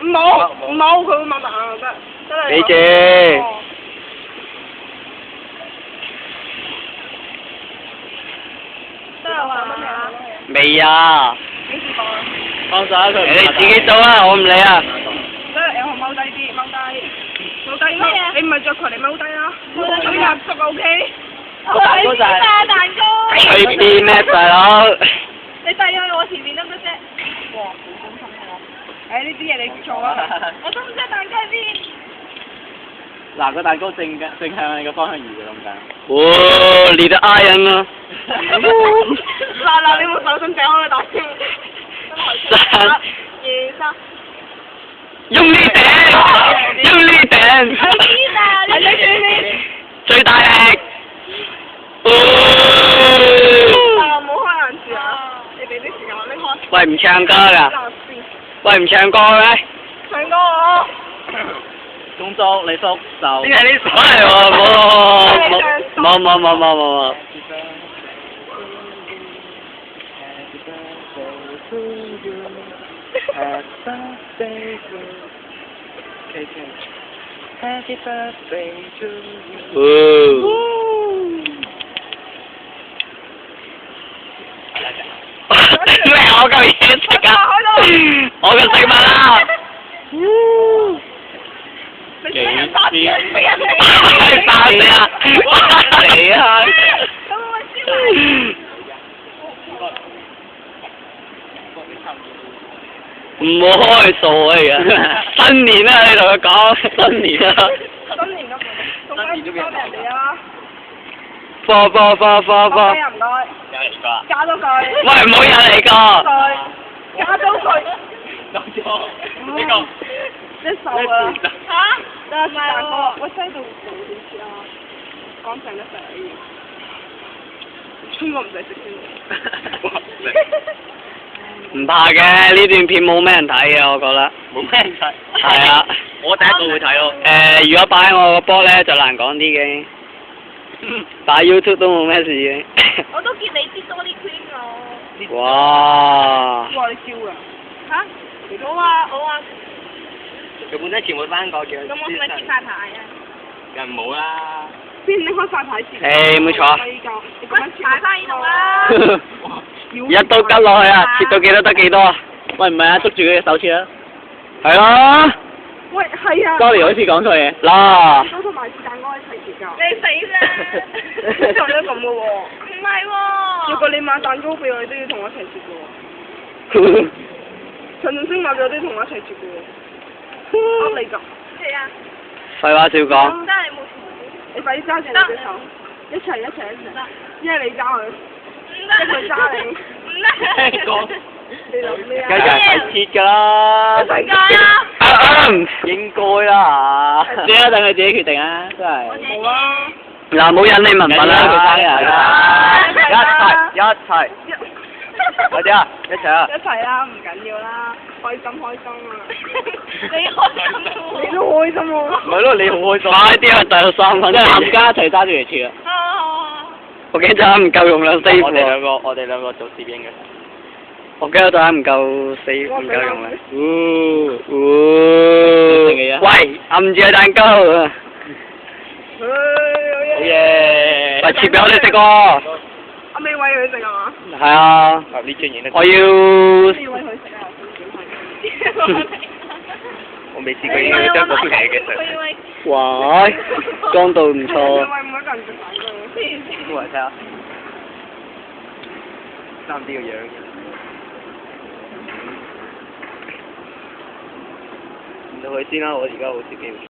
冇，佢會擘大眼得，真係。俾姐。得啦嘛。未啊。幾時講啊？放手佢。你自己做啦，我唔理啊。得啦，我踎低啲，踎低咩啊？你唔係着裙嚟踎低啦。踎低壓縮 OK。大哥就係。蛋糕。隨便咩大佬？你遞去我前面得唔得啫？哇，好公心喎！呢啲嘢你做啊！我都唔知蛋糕喺邊。嗱，個蛋糕正向你個方向移嘅咁解。哦，你的愛人呢？嗱，你冇手信掟開佢打先。三、二、三。用力點，用力點。你最大力。哦。冇開眼住啊！你俾啲時間我拎開。喂，唔唱歌㗎？喂，唔唱歌咩？唱歌我。動作你縮手。邊係呢首嚟喎？冇。咩？我嚿嘢食啊！我嚿食物啦！幾時？殺死啊！嚟啊！唔好開數啊！而家新年啦，你同佢講新年啦。新年咁，送翻俾人哋啊！貨。唔該。有嚟過。加多句。喂，唔好引嚟個。加多句。當咗呢個。一手啊！嚇？唔係喎，我西度做點知啊？乾淨得滯啊！中國唔使食先。唔怕嘅，呢段片冇咩人睇嘅，我覺得。冇咩人睇。係啊。我第一個會睇咯。如果擺喺我個波咧，就難講啲嘅。擺 YouTube 都冇咩事嘅。我都見你啲多啲 cream 咯。哇！哇！你笑㗎？嚇？我話。佢本身全部翻過嘅。咁我咪貼晒牌啊！梗冇啦。邊拎開晒牌先？冇錯。你咁樣排翻呢度啦！一刀吉落去啊！切到幾多得幾多啊？喂，唔係啊，捉住佢嘅手切啊！係咯。喂，係啊。Sorry，好似講錯嘢。嗱。我同埋是蛋糕一齊切㗎。你死啦！做咗咁嘅喎。唔係喎。如果你買蛋糕俾我，你都要同我一齊切嘅喎。陳俊升買俾我都要同我一齊切嘅喎。啱你㗎。係啊。廢話少講。真係冇錢。你快啲揸住你隻手，一齊，一係你揸佢，一佢揸你。唔得。你諗咩啊？梗係係切㗎啦。點解啊？應該啦嚇。先啦，等佢自己決定啊，真係。冇啦。嗱，冇引你文物啦，佢生日啦。一齊。快啲啊！一齊啊！一齊啦，唔緊要啦，開心啊！你開心喎。你都開心喎。唔係咯，你好開心。快啲啊！大到3分。即係冚家一齊揸住嚟切啊！我驚陣唔夠用啦，師傅。我哋兩個做攝影嘅。我驚陣唔夠唔夠用啦。喂，揞住個蛋糕。好嘢！喂，切俾我哋食喎。我未餵佢食啊嘛？係啊。呢張影得。我要。你餵佢食啊？我未試過影張咁平嘅相。哇！裝到唔錯。你餵每一個人食蛋糕。過嚟睇下。3D 個樣。見到佢先啦，我而家好少機會。